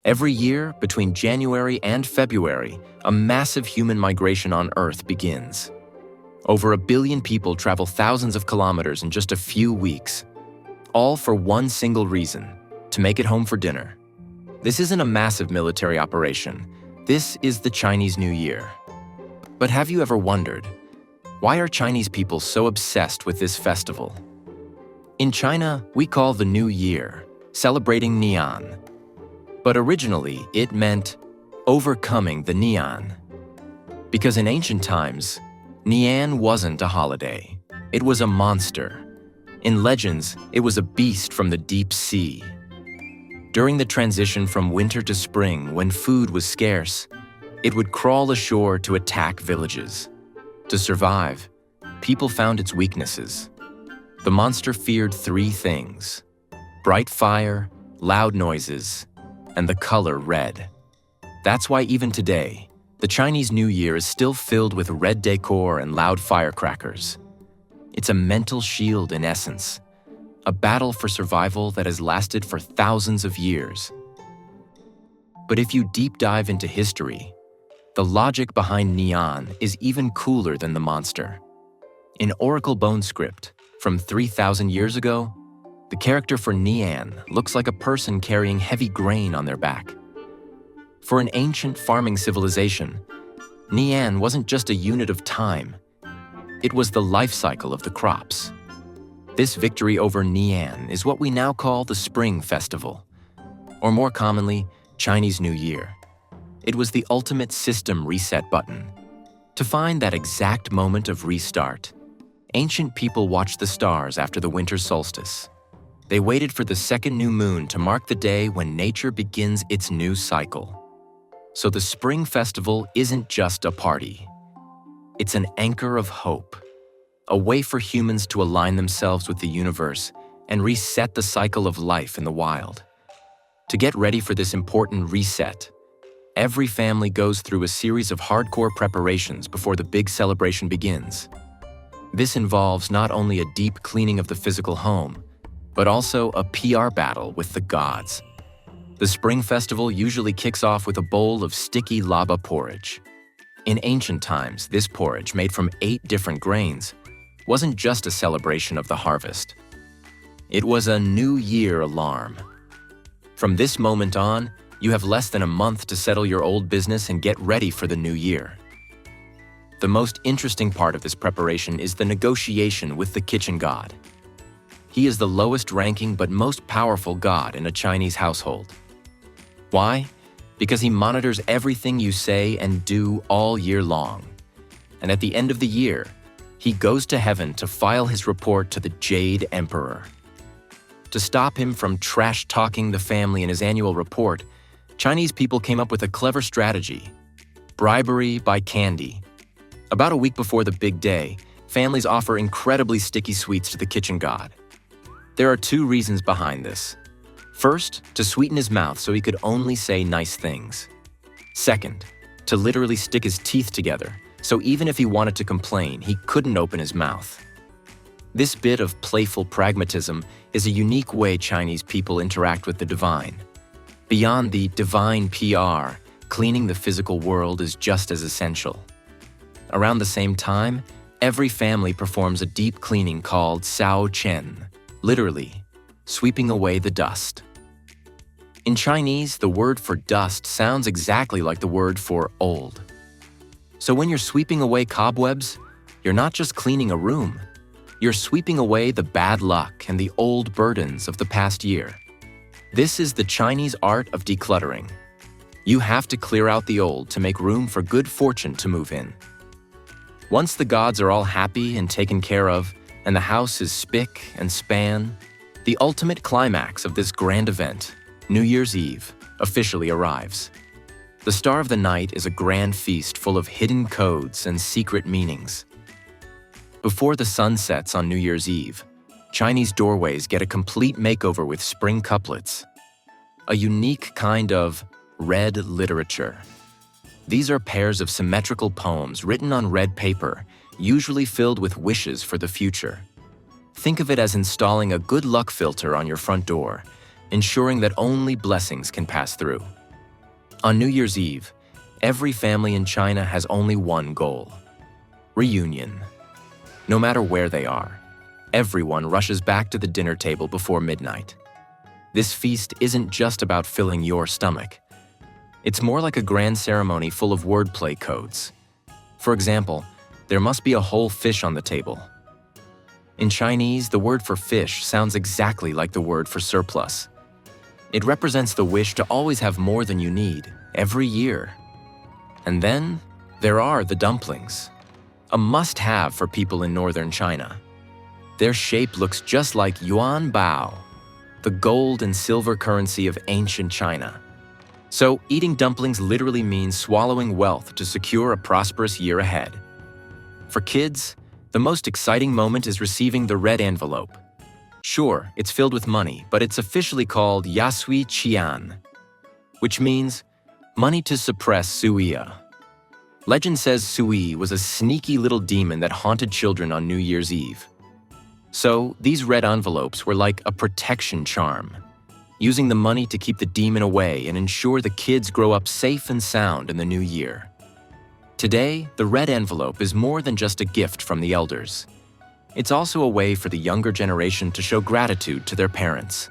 Every year, between January and February, a massive human migration on Earth begins. Over 1 billion people travel thousands of kilometers in just a few weeks, all for one single reason: to make it home for dinner. This isn't a massive military operation. This is the Chinese New Year. But have you ever wondered, why are Chinese people so obsessed with this festival? In China, we call the New Year celebrating Nian. But originally, it meant overcoming the Nian. Because in ancient times, Nian wasn't a holiday. It was a monster. In legends, it was a beast from the deep sea. During the transition from winter to spring, when food was scarce, it would crawl ashore to attack villages. To survive, people found its weaknesses. The monster feared 3 things: bright fire, loud noises, and the color red. That's why even today, the Chinese New Year is still filled with red decor and loud firecrackers. It's a mental shield in essence, a battle for survival that has lasted for thousands of years. But if you deep dive into history, the logic behind Nian is even cooler than the monster. In Oracle bone script from 3,000 years ago, the character for Nian looks like a person carrying heavy grain on their back. For an ancient farming civilization, Nian wasn't just a unit of time. It was the life cycle of the crops. This victory over Nian is what we now call the Spring Festival, or more commonly, Chinese New Year. It was the ultimate system reset button. To find that exact moment of restart, ancient people watched the stars after the winter solstice. They waited for the second new moon to mark the day when nature begins its new cycle. So the Spring Festival isn't just a party. It's an anchor of hope, a way for humans to align themselves with the universe and reset the cycle of life in the wild. To get ready for this important reset, every family goes through a series of hardcore preparations before the big celebration begins. This involves not only a deep cleaning of the physical home, but also a PR battle with the gods. The Spring Festival usually kicks off with a bowl of sticky lava porridge. In ancient times, this porridge, made from 8 different grains, wasn't just a celebration of the harvest. It was a New Year alarm. From this moment on, you have less than a month to settle your old business and get ready for the new year. The most interesting part of this preparation is the negotiation with the kitchen god. He is the lowest ranking but most powerful god in a Chinese household. Why? Because he monitors everything you say and do all year long. And at the end of the year, he goes to heaven to file his report to the Jade Emperor. To stop him from trash-talking the family in his annual report, Chinese people came up with a clever strategy: bribery by candy. About a week before the big day, families offer incredibly sticky sweets to the kitchen god. There are 2 reasons behind this. First, to sweeten his mouth so he could only say nice things. Second, to literally stick his teeth together, so even if he wanted to complain, he couldn't open his mouth. This bit of playful pragmatism is a unique way Chinese people interact with the divine. Beyond the divine PR, cleaning the physical world is just as essential. Around the same time, every family performs a deep cleaning called Sao Chen, literally, sweeping away the dust. In Chinese, the word for dust sounds exactly like the word for old. So when you're sweeping away cobwebs, you're not just cleaning a room. You're sweeping away the bad luck and the old burdens of the past year. This is the Chinese art of decluttering. You have to clear out the old to make room for good fortune to move in. Once the gods are all happy and taken care of, and the house is spick and span, the ultimate climax of this grand event, New Year's Eve, officially arrives. The star of the night is a grand feast full of hidden codes and secret meanings. Before the sun sets on New Year's Eve, Chinese doorways get a complete makeover with spring couplets, a unique kind of red literature. These are pairs of symmetrical poems written on red paper, usually filled with wishes for the future. Think of it as installing a good luck filter on your front door, ensuring that only blessings can pass through. On New Year's Eve, every family in China has only one goal: reunion. No matter where they are, everyone rushes back to the dinner table before midnight. This feast isn't just about filling your stomach. It's more like a grand ceremony full of wordplay codes. For example, there must be a whole fish on the table. In Chinese, the word for fish sounds exactly like the word for surplus. It represents the wish to always have more than you need, every year. And then, there are the dumplings, a must-have for people in northern China. Their shape looks just like yuan bao, the gold and silver currency of ancient China. So, eating dumplings literally means swallowing wealth to secure a prosperous year ahead. For kids, the most exciting moment is receiving the red envelope. Sure, it's filled with money, but it's officially called Yasui Qian, which means money to suppress Suiya. Legend says Sui was a sneaky little demon that haunted children on New Year's Eve. So, these red envelopes were like a protection charm, using the money to keep the demon away and ensure the kids grow up safe and sound in the new year. Today, the red envelope is more than just a gift from the elders. It's also a way for the younger generation to show gratitude to their parents.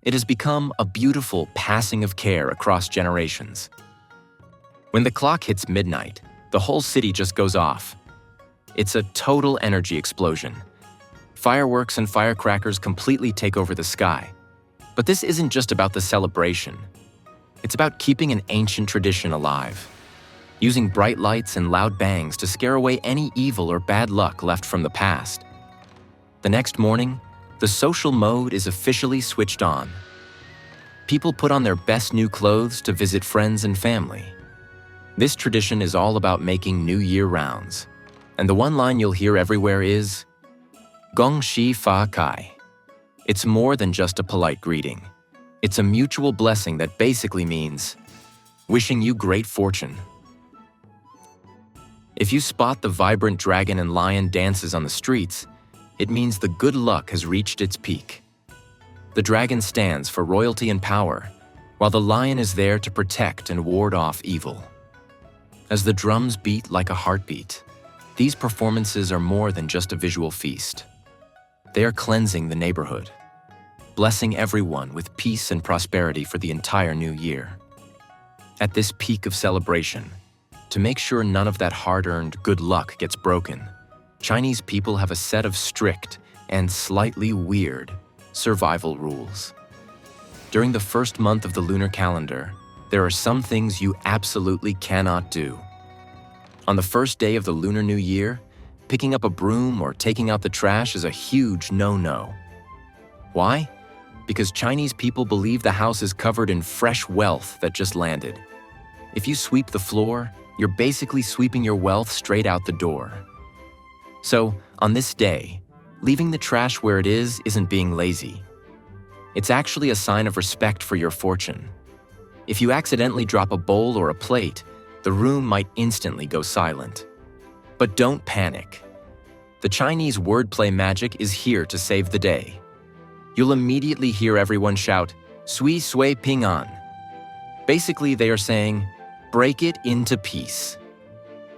It has become a beautiful passing of care across generations. When the clock hits midnight, the whole city just goes off. It's a total energy explosion. Fireworks and firecrackers completely take over the sky. But this isn't just about the celebration. It's about keeping an ancient tradition alive, using bright lights and loud bangs to scare away any evil or bad luck left from the past. The next morning, the social mode is officially switched on. People put on their best new clothes to visit friends and family. This tradition is all about making New Year rounds, and the one line you'll hear everywhere is, Gong Xi Fa Kai. It's more than just a polite greeting. It's a mutual blessing that basically means, wishing you great fortune. If you spot the vibrant dragon and lion dances on the streets, it means the good luck has reached its peak. The dragon stands for royalty and power, while the lion is there to protect and ward off evil. As the drums beat like a heartbeat, these performances are more than just a visual feast. They are cleansing the neighborhood, blessing everyone with peace and prosperity for the entire new year. At this peak of celebration, to make sure none of that hard-earned good luck gets broken, Chinese people have a set of strict and slightly weird survival rules. During the first month of the lunar calendar, there are some things you absolutely cannot do. On the first day of the Lunar New Year, picking up a broom or taking out the trash is a huge no-no. Why? Because Chinese people believe the house is covered in fresh wealth that just landed. If you sweep the floor, you're basically sweeping your wealth straight out the door. So, on this day, leaving the trash where it is isn't being lazy. It's actually a sign of respect for your fortune. If you accidentally drop a bowl or a plate, the room might instantly go silent. But don't panic. The Chinese wordplay magic is here to save the day. You'll immediately hear everyone shout, "Sui sui ping an." Basically, they are saying, break it into peace.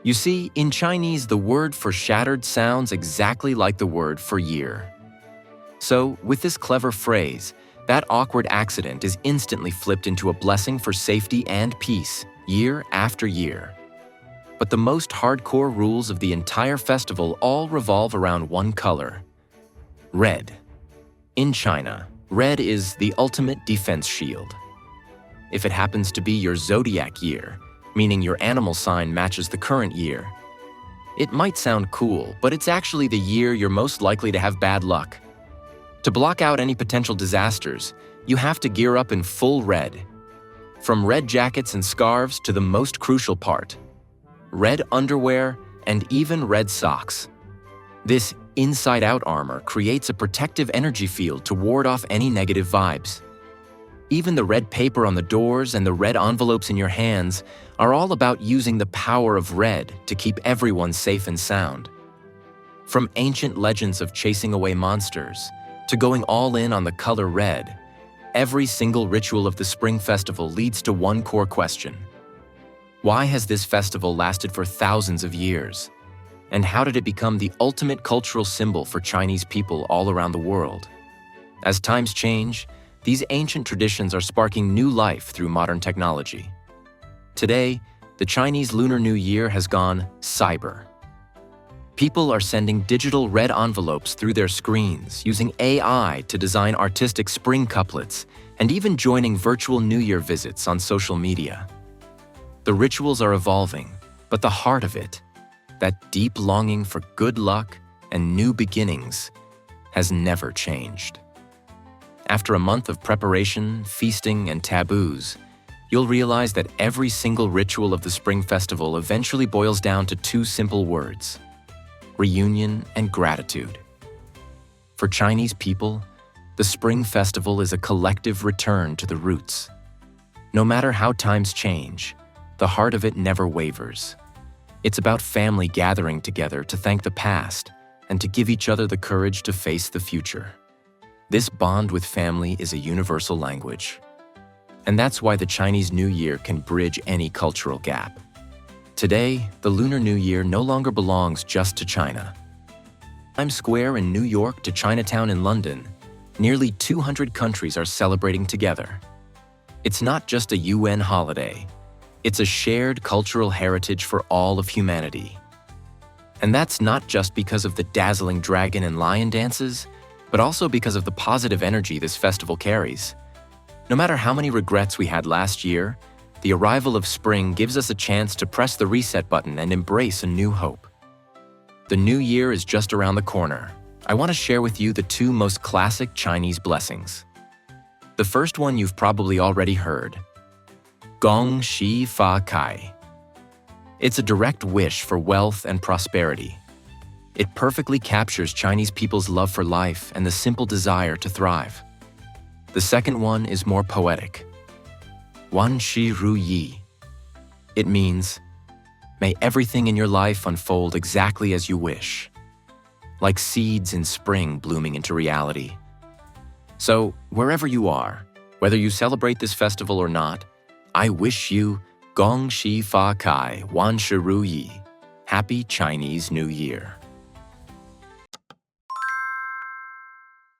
You see, in Chinese, the word for shattered sounds exactly like the word for year. So, with this clever phrase, that awkward accident is instantly flipped into a blessing for safety and peace, year after year. But the most hardcore rules of the entire festival all revolve around one color: red. In China, red is the ultimate defense shield. If it happens to be your zodiac year, meaning your animal sign matches the current year, it might sound cool, but it's actually the year you're most likely to have bad luck. To block out any potential disasters, you have to gear up in full red. From red jackets and scarves to the most crucial part, red underwear and even red socks. This inside-out armor creates a protective energy field to ward off any negative vibes. Even the red paper on the doors and the red envelopes in your hands are all about using the power of red to keep everyone safe and sound. From ancient legends of chasing away monsters to going all in on the color red, Every single ritual of the Spring Festival leads to one core question. Why has this festival lasted for thousands of years? And how did it become the ultimate cultural symbol for Chinese people all around the world? As times change, these ancient traditions are sparking new life through modern technology. Today, the Chinese Lunar New Year has gone cyber. People are sending digital red envelopes through their screens, using AI to design artistic spring couplets, and even joining virtual New Year visits on social media. The rituals are evolving, but the heart of it, that deep longing for good luck and new beginnings, has never changed. After a month of preparation, feasting, and taboos, you'll realize that every single ritual of the Spring Festival eventually boils down to two simple words: reunion and gratitude. For Chinese people, the Spring Festival is a collective return to the roots. No matter how times change, the heart of it never wavers. It's about family gathering together to thank the past and to give each other the courage to face the future. This bond with family is a universal language. And that's why the Chinese New Year can bridge any cultural gap. Today, the Lunar New Year no longer belongs just to China. Times Square in New York to Chinatown in London, nearly 200 countries are celebrating together. It's not just a UN holiday. It's a shared cultural heritage for all of humanity. And that's not just because of the dazzling dragon and lion dances, but also because of the positive energy this festival carries. No matter how many regrets we had last year, the arrival of spring gives us a chance to press the reset button and embrace a new hope. The new year is just around the corner. I want to share with you the two most classic Chinese blessings. The first one you've probably already heard: Gong Xi Fa Cai. It's a direct wish for wealth and prosperity. It perfectly captures Chinese people's love for life and the simple desire to thrive. The second one is more poetic: Wan Shi Ru Yi. It means, may everything in your life unfold exactly as you wish, like seeds in spring blooming into reality. So, wherever you are, whether you celebrate this festival or not, I wish you Gong Xi Fa Cai Wan Shi Ru Yi. Happy Chinese New Year.